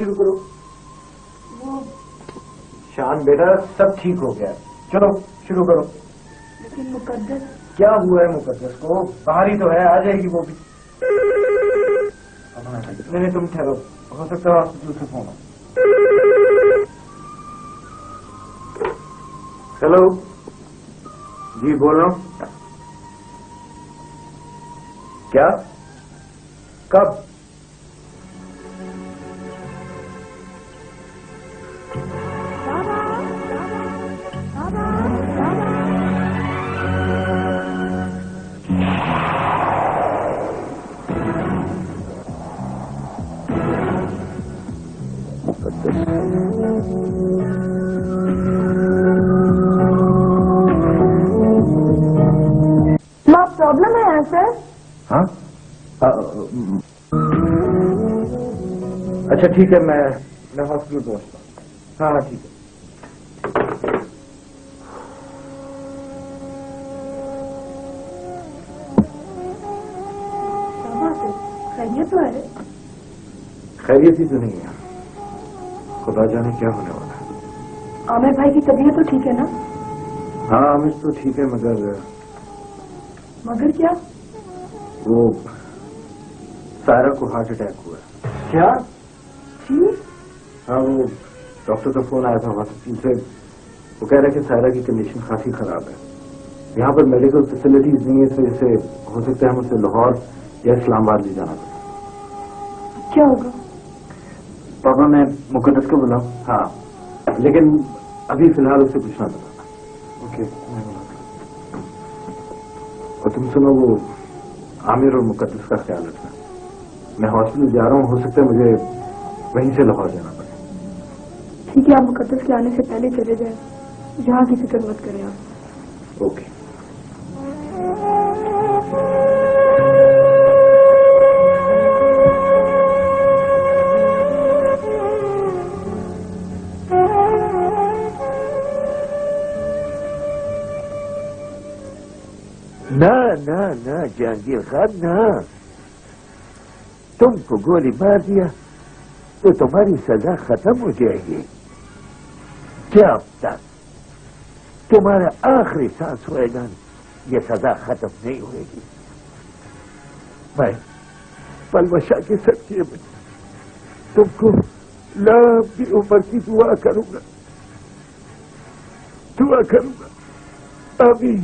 शुरू करो। वो शान बेटा सब ठीक हो गया, चलो शुरू करो। लेकिन मुकद्दस, क्या हुआ है मुकद्दस को? बाहर ही तो है, आ जाएगी वो भी। नहीं तुम ठहरो, हो सकता है हॉस्पिटल से फोन हो। हेलो जी, बोल रहा हूँ। क्या? कब? प्रॉब्लम है सर? हाँ अच्छा ठीक है, मैं हॉस्पिटल पहुंचता हूँ। हाँ ठीक है। खैरियत तो है? खैरियत ही तो नहीं है, खुदा जाने क्या होने वाला है। आमिर भाई की तबीयत तो ठीक है ना? हाँ आमिर तो ठीक है, मगर क्या? वो सायरा को हार्ट अटैक हुआ है। क्या? जी? हाँ वो डॉक्टर का फोन आया था हॉस्पिटल से, वो कह रहा है कि सायरा की कंडीशन काफी खराब है। यहाँ पर मेडिकल फैसिलिटीज नहीं है, इस वजह से हो सकता है हम उसे लाहौर या इस्लामाबाद ले जाना पड़े। क्या होगा? पापा मैं मुकद्दस को बुलाऊं? हाँ लेकिन अभी फिलहाल उसे कुछ ना बताना। ओके मैं बुलाता। और तुम सुनो, वो आमिर और मुकद्दस का ख्याल रखना। मैं हॉस्पिटल जा रहा हूँ, हो सकता है मुझे वहीं से लाहौर जाना पड़े। ठीक है, आप मुकद्दस के आने से पहले चले जाएं, यहाँ की फिक्र मत करें आप। ओके। ना ना ना जहांगीर खान ना, तुमको गोली मार दिया तो तुम्हारी सजा खत्म हो जाएगी। जब तक तुम्हारा आखिरी सांस होएगा ये सजा खत्म नहीं होगी। मैं पलवशा के सच्चे में तुमको लंबी उम्र की दुआ करूंगा, आमीन।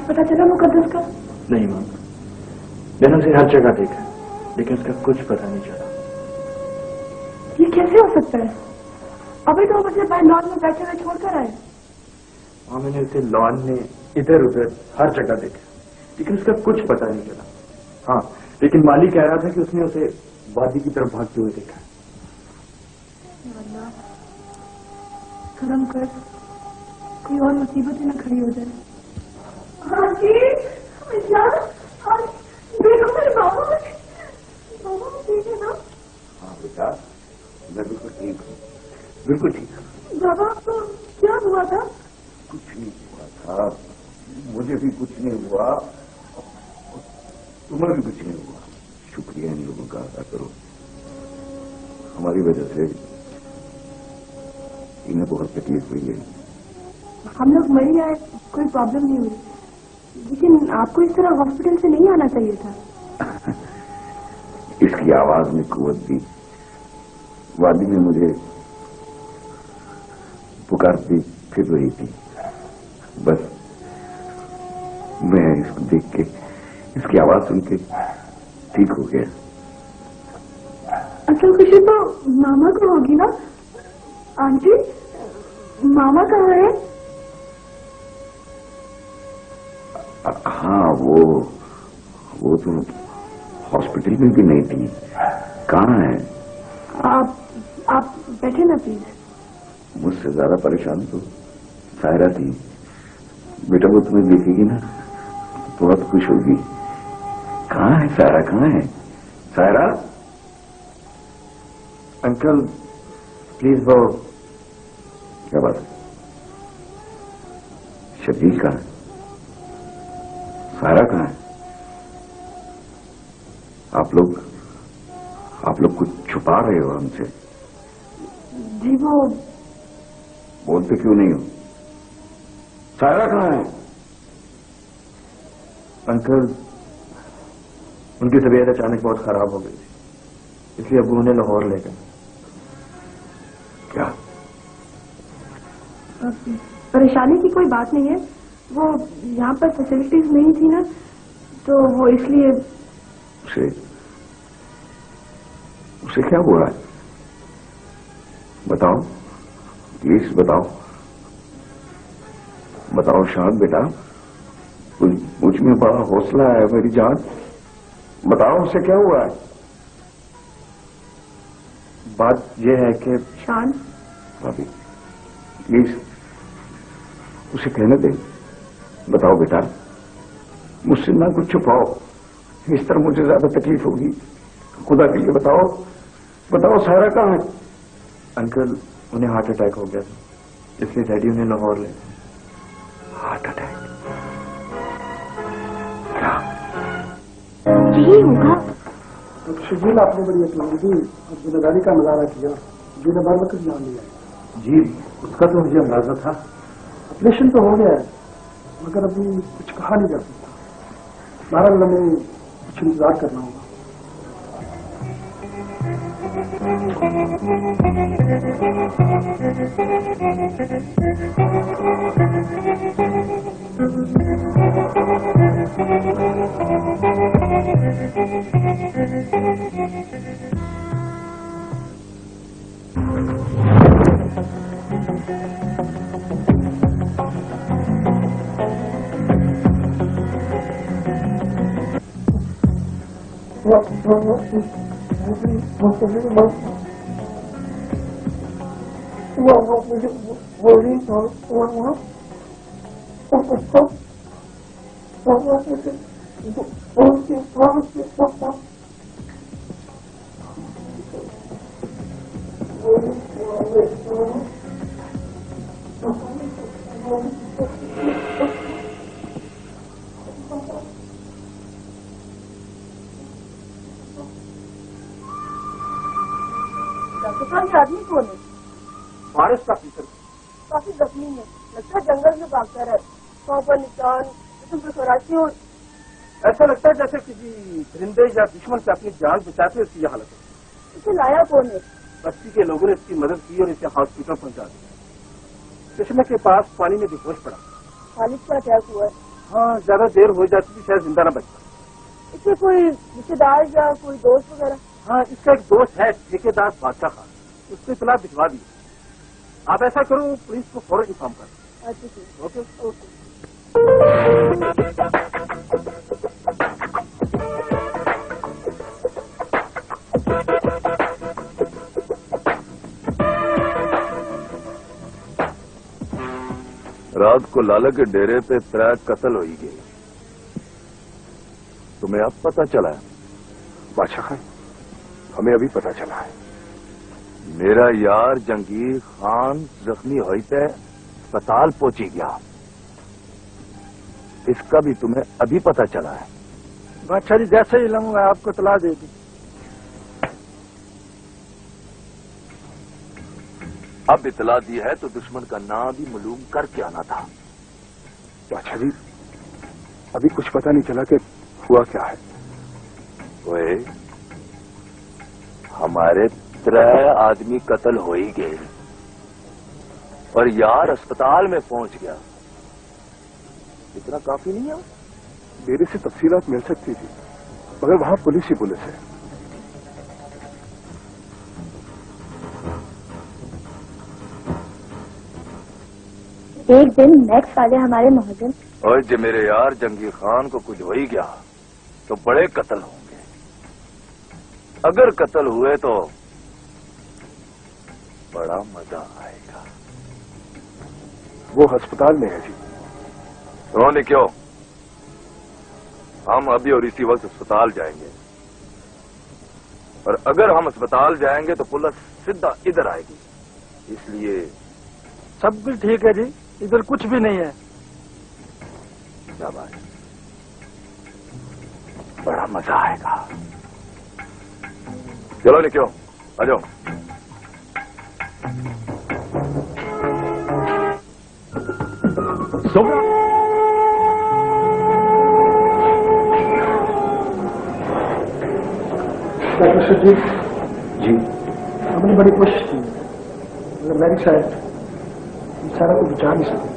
पता चला मुकद्दस का? नहीं मां, मैंने उसे हर जगह देखा लेकिन उसका कुछ पता नहीं चला। ये कैसे हो सकता है? अभी तो मुझे भाई लॉन में बैठे हुए छोड़कर आए। हाँ मैंने उसे लॉन में इधर उधर हर जगह देखा लेकिन उसका कुछ पता नहीं चला। हाँ लेकिन माली कह रहा था कि उसने उसे वादी की तरफ भागते हुए देखा। करम कर, कोई और मुसीबत ही ना खड़ी हो जाए। हाँ जी, देखो मेरे बाबा ठीक है ना? हाँ बेटा, मैं बिल्कुल ठीक हूँ, बिल्कुल ठीक हूँ। बाबा तो क्या हुआ था? कुछ नहीं हुआ था, मुझे भी कुछ नहीं हुआ, तुम्हें भी कुछ नहीं हुआ। शुक्रिया इन लोगों का अदा करो, हमारी वजह से इन्हें बहुत तकलीफ हुई है। हम लोग मरी आए, कोई प्रॉब्लम नहीं हुई, लेकिन आपको इस तरह हॉस्पिटल से नहीं आना चाहिए था। इसकी आवाज में कुव्वत थी, वादी में मुझे पुकारती फिर रही थी, बस मैं इसको देख के, इसकी आवाज सुन के ठीक हो गया। असल खुशी तो मामा को होगी ना? आंटी, मामा कहाँ है? हाँ, वो तो हॉस्पिटल में भी नहीं थी। कहाँ है? आप बैठे ना प्लीज। मुझसे ज्यादा परेशान तो सायरा थी। बेटा वो तुम्हें देखेगी ना बहुत खुश होगी। कहाँ है सायरा? कहाँ है सायरा? अंकल प्लीज वो। क्या बात है? शबीर कहाँ है? सायरा कहाँ है? आप लोग कुछ छुपा रहे हो हमसे? जी वो बोलते क्यों नहीं हो? सायरा कहाँ है? अंकल उनकी तबीयत अचानक बहुत खराब हो गई थी, इसलिए अबू उन्हें लाहौर ले गए। क्या? परेशानी की कोई बात नहीं है, वो यहाँ पर फैसिलिटीज नहीं थी ना, तो वो इसलिए। उसे क्या हुआ है? बताओ प्लीज बताओ शान बेटा, मुझ में बड़ा हौसला है मेरी जान। बताओ उसे क्या हुआ है? बात यह है कि शान भाभी प्लीज उसे कहने दे। बताओ बेटा, मुझसे ना कुछ छुपाओ, इस तरह मुझे ज्यादा तकलीफ होगी। खुदा के लिए बताओ सायरा कहाँ है? अंकल उन्हें हार्ट अटैक हो गया था, इसलिए डैडी उन्हें लाहौर ले गए। Heart attack? क्या? यही होगा। शजील आपने बड़ी अकेली और जिम्मेदारी का मुजाहरा किया, जिन्हें बर वक्त जान लिया। जी उसका तो मुझे अंदाजा था। ऑपरेशन तो हो गया है मगर अभी कुछ कहा नहीं जा सकता। 12 दिन में कुछ इंतजार करना होगा। आदमी कौन है? बारिश का फीसद काफी जख्मी है, लगता है जंगल में भागता रहा। वहाँ पर निशान स्वराची और ऐसा लगता है जैसे किसी परिंदे या दुश्मन से अपनी जान बचाते इसकी हालत है। इसे लाया कौन है? बस्ती के लोगों ने इसकी मदद की और इसे हॉस्पिटल पहुंचा दिया। चश्मे के पास पानी में बेहोश पड़ा। खालिद का अटैक हुआ है। हाँ, ज्यादा देर हो जाती थी शायद जिंदा न बचता। इसे कोई रिश्तेदार या कोई दोस्त वगैरह? हाँ, इसका एक दोस्त है ठेकेदार बादशाह खान, उसने इतला भिजवा दी। आप ऐसा करो पुलिस को फौरन इन्फॉर्म कर। अच्छा ठीक। Okay okay. रात को लाला के डेरे पे 3 कत्ल हो ही गई। तुम्हें अब पता चला है? बादशाह खान, हमें अभी पता चला है। मेरा यार जंगीर खान जख्मी हुई पे अस्पताल पहुंची गया, इसका भी तुम्हें अभी पता चला है? बादशाह जी, जैसे ही इल्म हुआ आपको इतला दे दी। अब इतला दी है तो दुश्मन का नाम भी मालूम करके आना था। बादशाह जी, अभी कुछ पता नहीं चला कि हुआ क्या है। ओए, हमारे 3 आदमी कत्ल हो ही गए और यार अस्पताल में पहुंच गया। इतना काफी नहीं है? मेरे से तफसीलात मिल सकती थी मगर वहां पुलिस ही पुलिस है। एक दिन मैक्स वाले हमारे मोहल्ले और जो मेरे यार जंगी खान को कुछ हो ही गया तो बड़े कत्ल होंगे। अगर कत्ल हुए तो बड़ा मजा आएगा। वो अस्पताल में है जी। रोने क्यों? हम अभी और इसी वक्त अस्पताल जाएंगे, और अगर हम अस्पताल जाएंगे तो पुलिस सीधा इधर आएगी, इसलिए सब कुछ ठीक है जी, इधर कुछ भी नहीं है। शाबाश, बड़ा मजा आएगा। चलो निकलो, आ जाओ। डॉक्टर जी, जी हमने बड़ी कोशिश की, मगर मेरी शायद सारा कुछ बचा नहीं सकते।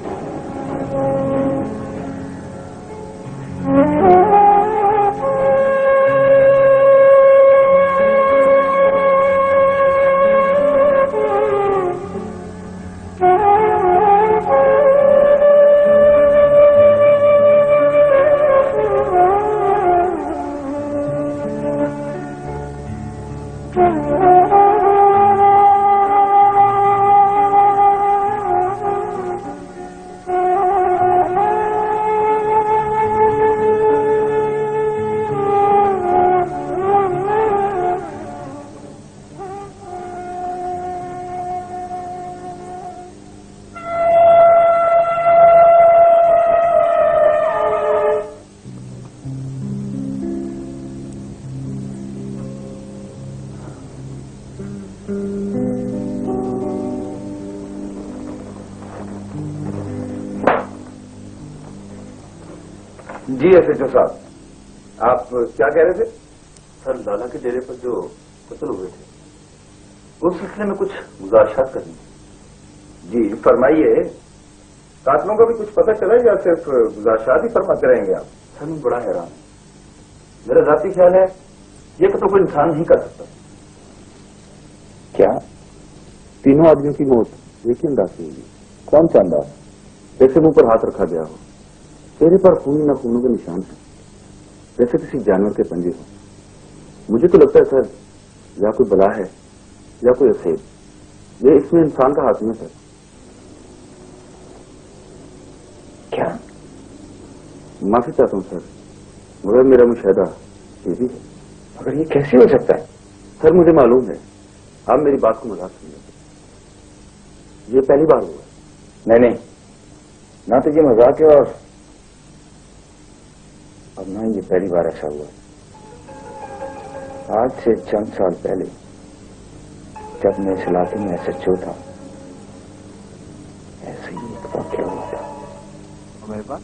जी एसएचओ साहब, आप क्या कह रहे थे? सर, लाला के डेरे पर जो कत्ल हुए थे उस सिलसिले में कुछ गुजारिशात करनी है। जी फरमाइए। कातलों का भी कुछ पता चला या सिर्फ गुजारिशात ही फरमाते रहेंगे आप? सर, मैं बड़ा हैरान हूं। मेरा जाती ख्याल है ये कत्ल कोई इंसान नहीं कर सकता। क्या तीनों आदमियों की मौत एक ही अंदाज से हुई? कौन सा अंदाज? जैसे मुंह पर हाथ रखा गया हो, चेहरे पर खून न खूनों के निशान है, जैसे किसी जानवर के पंजे हो। मुझे तो लगता है सर, या कोई बला है या कोई असेब, ये इसमें इंसान का हाथ नहीं है सर। क्या? माफी चाहता हूं सर, मगर मेरा मुशाहिदा ये भी है। मगर ये कैसे हो सकता है? सर मुझे मालूम है आप मेरी बात को मजाक समझे, ये पहली बार हुआ। नहीं, ना तो ये मजाक है और ना ये पहली बार ऐसा हुआ। आज से चंद साल पहले जब मैं इस इलाके में एसएचओ था, ऐसे ही एक वाकया हुआ था। मेरे पास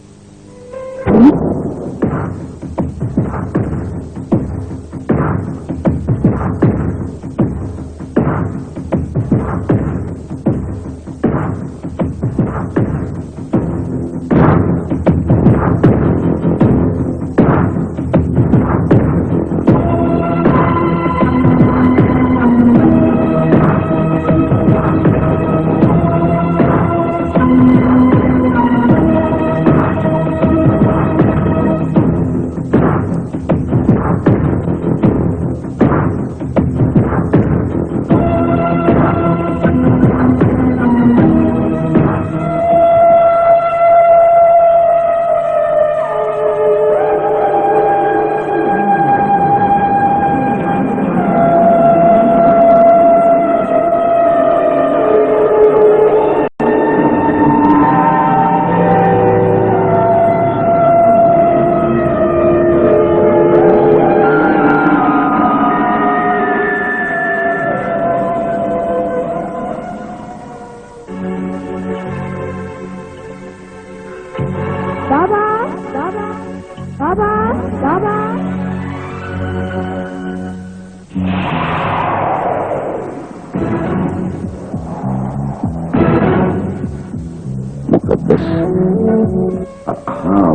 हाँ,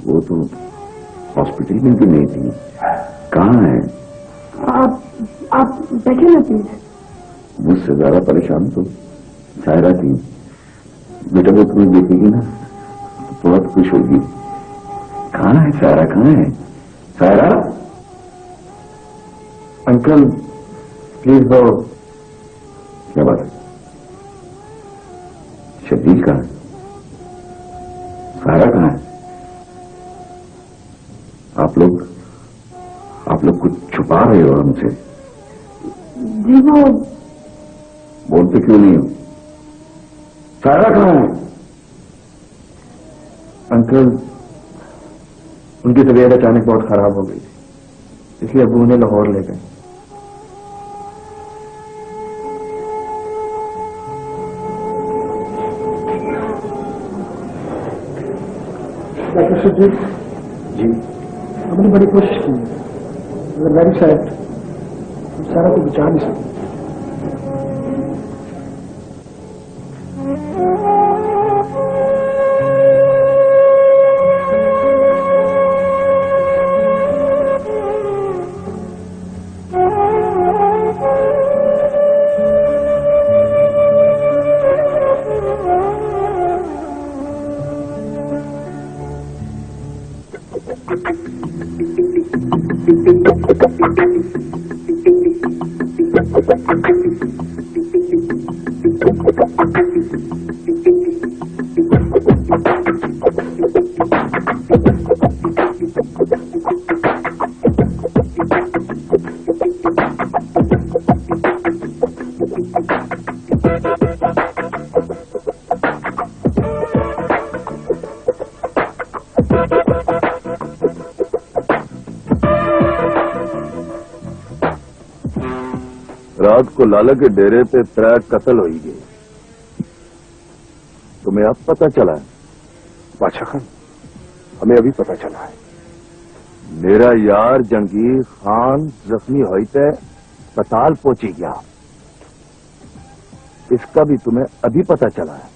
वो तो हॉस्पिटल में भी नहीं थी। कहाँ है? आप बैठे ना प्लीज। मुझसे ज्यादा परेशान तो सायरा थी। बेटा वो तुम्हें देखेगी ना बहुत खुश होगी। कहाँ है सारा, कहाँ है सारा? अंकल प्लीज वो क्या बात है? शब्बीर कहाँ है? सारा कहाँ है? आप लोग कुछ छुपा रहे हो हमसे? जी वो बोलते क्यों नहीं हो? सारा कहाँ है? अंकल उनकी तबीयत अचानक बहुत खराब हो गई थी, इसलिए अबू उन्हें लाहौर ले गए। डॉक्टर सुजीत जी हमने बड़ी कोशिश की है, मगर वेरी सैड हम सारा को बचा नहीं सकते। रात को लाला के डेरे पे 3 कत्ल हो गए। तुम्हें अब पता चला है? बादशाह खान, हमें अभी पता चला है। मेरा यार जंगीर खान जख्मी होते अस्पताल पहुंची गया, इसका भी तुम्हें अभी पता चला है?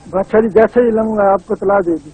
बादशाह जी जैसे ही लंगा आपको तला देगी।